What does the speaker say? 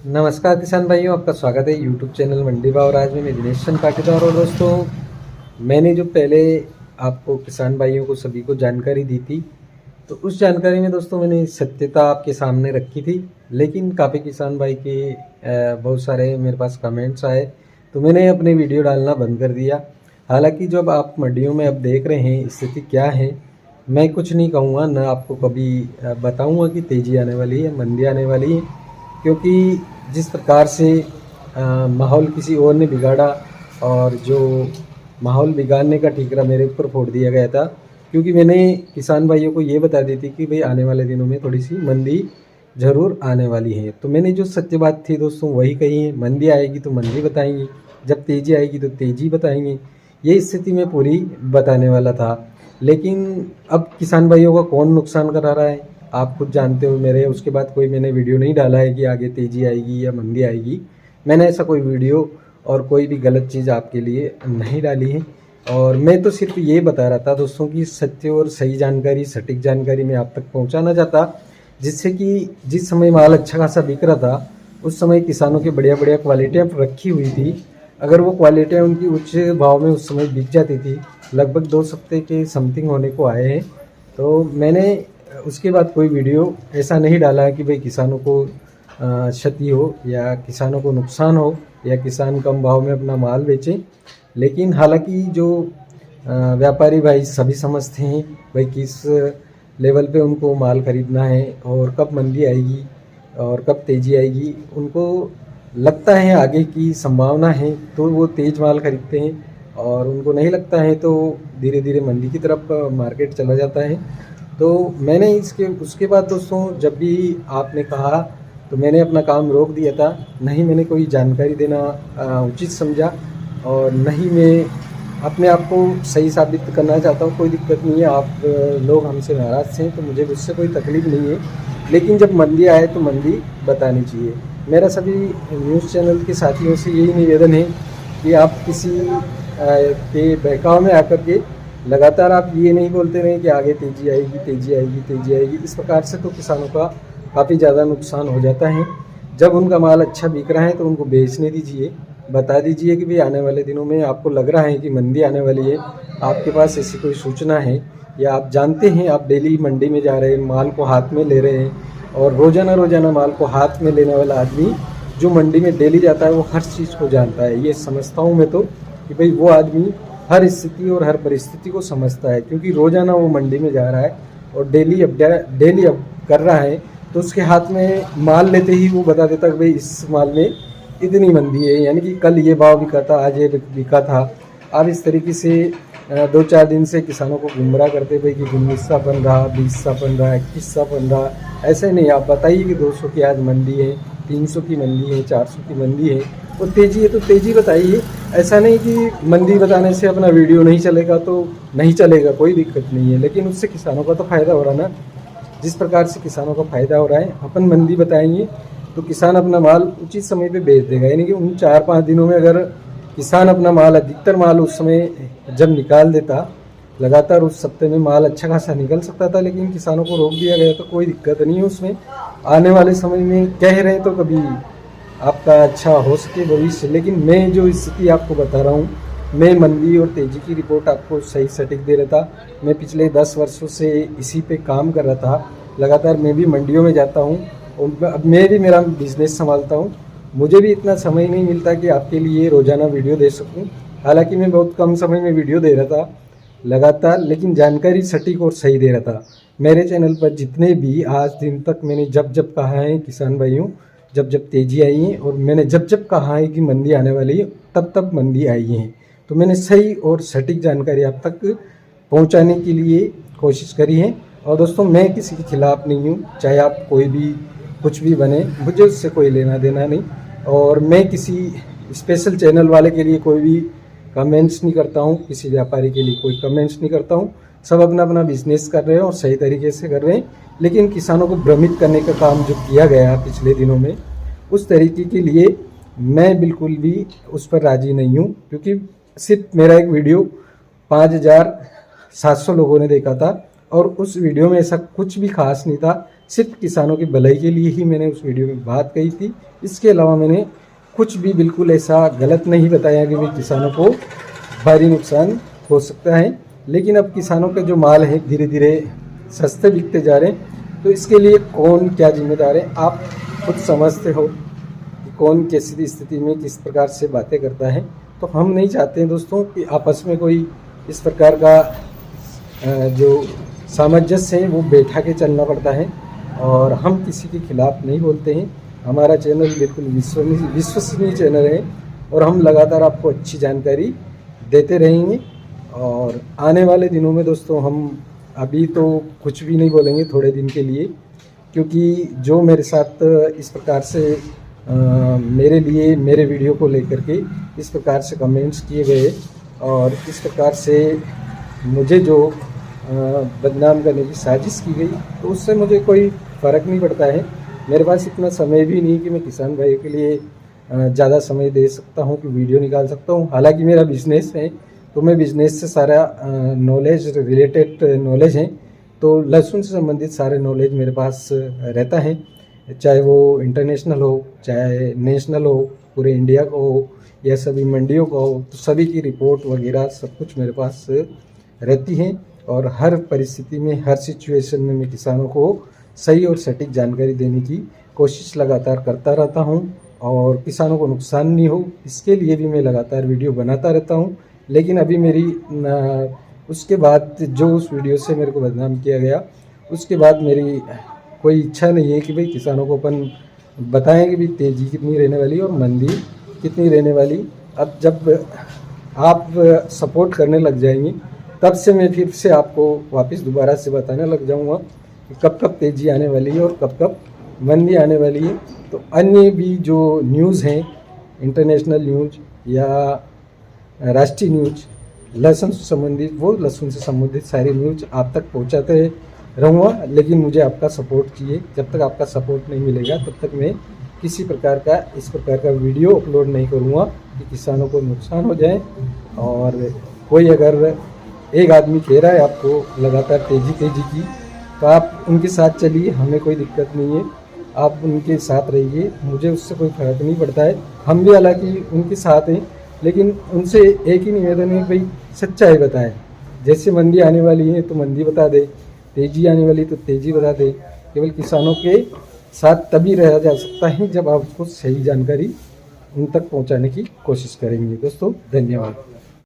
नमस्कार किसान भाइयों, आपका स्वागत है यूट्यूब चैनल मंडी भाव राज में। मैं दिनेश चंद पाटीदार। और दोस्तों, मैंने जो पहले आपको किसान भाइयों को सभी को जानकारी दी थी, तो उस जानकारी में दोस्तों मैंने सत्यता आपके सामने रखी थी। लेकिन काफ़ी किसान भाई के बहुत सारे मेरे पास कमेंट्स आए, तो मैंने अपने वीडियो डालना बंद कर दिया। हालांकि जब आप मंडियों में अब देख रहे हैं स्थिति क्या है, मैं कुछ नहीं कहूँगा, ना आपको कभी बताऊँगा कि तेज़ी आने वाली है, मंदी आने वाली है। क्योंकि जिस प्रकार से माहौल किसी और ने बिगाड़ा, और जो माहौल बिगाड़ने का ठीकरा मेरे ऊपर फोड़ दिया गया था, क्योंकि मैंने किसान भाइयों को ये बता दी थी कि भाई आने वाले दिनों में थोड़ी सी मंदी ज़रूर आने वाली है। तो मैंने जो सत्य बात थी दोस्तों वही कही है। मंदी आएगी तो मंदी बताएंगे, जब तेज़ी आएगी तो तेज़ी बताएंगे। ये स्थिति में पूरी बताने वाला था। लेकिन अब किसान भाइयों का कौन नुकसान करा रहा है आप खुद जानते हो। मेरे उसके बाद कोई मैंने वीडियो नहीं डाला है कि आगे तेज़ी आएगी या मंदी आएगी। मैंने ऐसा कोई वीडियो और कोई भी गलत चीज़ आपके लिए नहीं डाली है। और मैं तो सिर्फ ये बता रहा था दोस्तों कि सत्य और सही जानकारी, सटीक जानकारी मैं आप तक पहुंचाना चाहता, जिससे कि जिस समय माल अच्छा खासा बिक रहा था उस समय किसानों की बढ़िया बढ़िया क्वालिटियाँ रखी हुई थी। अगर वो क्वालिटियाँ उनकी उच्च भाव में उस समय बिक जाती थी, लगभग 2 हफ्ते के समथिंग होने को आए हैं, तो मैंने उसके बाद कोई वीडियो ऐसा नहीं डाला है कि भाई किसानों को क्षति हो या किसानों को नुकसान हो या किसान कम भाव में अपना माल बेचें। लेकिन हालांकि जो व्यापारी भाई सभी समझते हैं भाई किस लेवल पे उनको माल खरीदना है और कब मंदी आएगी और कब तेज़ी आएगी। उनको लगता है आगे की संभावना है तो वो तेज़ माल खरीदते हैं, और उनको नहीं लगता है तो धीरे धीरे मंदी की तरफ मार्केट चला जाता है। तो मैंने उसके बाद दोस्तों जब भी आपने कहा तो मैंने अपना काम रोक दिया था। नहीं मैंने कोई जानकारी देना उचित समझा, और नहीं मैं अपने आप को सही साबित करना चाहता हूँ। कोई दिक्कत नहीं है, आप लोग हमसे नाराज़ हैं तो मुझे उससे कोई तकलीफ़ नहीं है। लेकिन जब मंदी आए तो मंदी बतानी चाहिए। मेरा सभी न्यूज़ चैनल के साथियों से यही निवेदन है कि आप किसी के बहकाव में आकर के लगातार आप ये नहीं बोलते रहें कि आगे तेज़ी आएगी, तेज़ी आएगी, तेज़ी आएगी। इस प्रकार से तो किसानों का काफ़ी ज़्यादा नुकसान हो जाता है। जब उनका माल अच्छा बिक रहा है तो उनको बेचने दीजिए, बता दीजिए कि भाई आने वाले दिनों में आपको लग रहा है कि मंदी आने वाली है, आपके पास ऐसी कोई सूचना है या आप जानते हैं, आप डेली मंडी में जा रहे हैं, माल को हाथ में ले रहे हैं। और रोज़ाना रोज़ाना माल को हाथ में लेने वाला आदमी जो मंडी में डेली जाता है वो हर चीज़ को जानता है। ये समझता हूँ मैं तो कि भाई वो आदमी हर स्थिति और हर परिस्थिति को समझता है, क्योंकि रोज़ाना वो मंडी में जा रहा है और डेली अब कर रहा है। तो उसके हाथ में माल लेते ही वो बता देता कि भाई इस माल में इतनी मंदी है, यानी कि कल ये भाव बिका था, आज ये बिका था। आप इस तरीके से 2-4 दिन से किसानों को गुमराह करते भाई कि 19सा बन रहा, 20सा बन रहा, 21सा बन रहा। ऐसे नहीं, आप बताइए कि 200 की आज मंदी है, 300 की मंदी है, 400 की मंदी है, वो तेज़ी है तो तेज़ी बताइए। ऐसा नहीं कि मंदी बताने से अपना वीडियो नहीं चलेगा तो नहीं चलेगा, कोई दिक्कत नहीं है, लेकिन उससे किसानों का तो फ़ायदा हो रहा ना। जिस प्रकार से किसानों का फ़ायदा हो रहा है, अपन मंदी बताएंगे तो किसान अपना माल उचित समय पे बेच देगा। यानी कि उन 4-5 दिनों में अगर किसान अपना माल, अधिकतर माल उस समय जब निकाल देता, लगातार उस हफ्ते में माल अच्छा खासा निकल सकता था, लेकिन किसानों को रोक दिया गया तो कोई दिक्कत नहीं है उसमें। आने वाले समय में कह रहे हैं तो कभी आपका अच्छा हो सके भविष्य। लेकिन मैं जो स्थिति आपको बता रहा हूँ, मैं मंदी और तेज़ी की रिपोर्ट आपको सही सटीक दे रहा था। मैं पिछले 10 वर्षों से इसी पे काम कर रहा था लगातार। मैं भी मंडियों में जाता हूँ और अब मैं भी मेरा बिज़नेस संभालता हूँ। मुझे भी इतना समय नहीं मिलता कि आपके लिए रोज़ाना वीडियो दे सकूँ। हालांकि मैं बहुत कम समय में वीडियो दे रहा था लगातार, लेकिन जानकारी सटीक और सही दे रहा था। मेरे चैनल पर जितने भी आज दिन तक मैंने जब जब कहा है किसान भाइयों, जब जब तेज़ी आई है और मैंने जब जब कहा है कि मंदी आने वाली है, तब तब मंदी आई है। तो मैंने सही और सटीक जानकारी आप तक पहुंचाने के लिए कोशिश करी है। और दोस्तों, मैं किसी के खिलाफ़ नहीं हूं, चाहे आप कोई भी कुछ भी बने, मुझे उससे कोई लेना देना नहीं। और मैं किसी स्पेशल चैनल वाले के लिए कोई भी कमेंट्स नहीं करता हूं, किसी व्यापारी के लिए कोई कमेंट्स नहीं करता हूं। सब अपना अपना बिजनेस कर रहे हैं और सही तरीके से कर रहे हैं। लेकिन किसानों को भ्रमित करने का काम जो किया गया पिछले दिनों में, उस तरीके के लिए मैं बिल्कुल भी उस पर राज़ी नहीं हूँ। क्योंकि सिर्फ मेरा एक वीडियो 5700 लोगों ने देखा था और उस वीडियो में ऐसा कुछ भी खास नहीं था सिर्फ किसानों की भलाई के लिए ही मैंने उस वीडियो में बात कही थी। इसके अलावा मैंने कुछ भी बिल्कुल ऐसा गलत नहीं बताया कि भाई किसानों को भारी नुकसान हो सकता है। लेकिन अब किसानों के जो माल है धीरे धीरे सस्ते बिकते जा रहे हैं, तो इसके लिए कौन क्या जिम्मेदार है आप खुद समझते हो कि कौन कैसी स्थिति में किस प्रकार से बातें करता है। तो हम नहीं चाहते हैं दोस्तों कि आपस में कोई इस प्रकार का जो सामंजस्य है वो बैठा के चलना पड़ता है, और हम किसी के खिलाफ नहीं बोलते हैं। हमारा चैनल बिल्कुल विश्वसनीय चैनल है और हम लगातार आपको अच्छी जानकारी देते रहेंगे। और आने वाले दिनों में दोस्तों हम अभी तो कुछ भी नहीं बोलेंगे थोड़े दिन के लिए, क्योंकि जो मेरे साथ इस प्रकार से मेरे लिए मेरे वीडियो को लेकर के इस प्रकार से कमेंट्स किए गए और इस प्रकार से मुझे जो बदनाम करने की साजिश की गई, तो उससे मुझे कोई फ़र्क नहीं पड़ता है। मेरे पास इतना समय भी नहीं कि मैं किसान भाइयों के लिए ज़्यादा समय दे सकता हूँ कि वीडियो निकाल सकता हूँ। हालांकि मेरा बिज़नेस है, तो मैं बिज़नेस से सारा नॉलेज रिलेटेड नॉलेज है, तो लहसुन से संबंधित सारे नॉलेज मेरे पास रहता है, चाहे वो इंटरनेशनल हो चाहे नेशनल हो, पूरे इंडिया को हो या सभी मंडियों को हो, तो सभी की रिपोर्ट वगैरह सब कुछ मेरे पास रहती है। और हर परिस्थिति में हर सिचुएशन में मैं किसानों को सही और सटीक जानकारी देने की कोशिश लगातार करता रहता हूं, और किसानों को नुकसान नहीं हो इसके लिए भी मैं लगातार वीडियो बनाता रहता हूं। लेकिन अभी मेरी उसके बाद जो उस वीडियो से मेरे को बदनाम किया गया, उसके बाद मेरी कोई इच्छा नहीं है कि भाई किसानों को अपन बताएं कि भाई तेज़ी कितनी रहने वाली और मंदी कितनी रहने वाली। अब जब आप सपोर्ट करने लग जाएंगे तब से मैं फिर से आपको वापस दोबारा से बताने लग जाऊंगा कि कब कब तेज़ी आने वाली है और कब कब मंदी आने वाली है। तो अन्य भी जो न्यूज़ हैं, इंटरनेशनल न्यूज़ या राष्ट्रीय न्यूज़ लहसुन से संबंधित, वो लहसुन से संबंधित सारी न्यूज़ आप तक पहुंचाते रहूँगा। लेकिन मुझे आपका सपोर्ट चाहिए। जब तक आपका सपोर्ट नहीं मिलेगा तब तक मैं किसी प्रकार का इस प्रकार का वीडियो अपलोड नहीं करूँगा कि किसानों को नुकसान हो जाए। और कोई अगर एक आदमी कह रहा है आपको लगातार तेज़ी की, तो आप उनके साथ चलिए, हमें कोई दिक्कत नहीं है, आप उनके साथ रहिए, मुझे उससे कोई फ़र्क नहीं पड़ता है। हम भी हालांकि उनके साथ हैं, लेकिन उनसे एक ही निवेदन है, भाई सच्चाई बताएं। जैसे मंदी आने वाली है तो मंदी बता दे, तेज़ी आने वाली तो तेज़ी बता दे। केवल किसानों के साथ तभी रहा जा सकता है जब आप उसको सही जानकारी उन तक पहुंचाने की कोशिश करेंगे। दोस्तों धन्यवाद।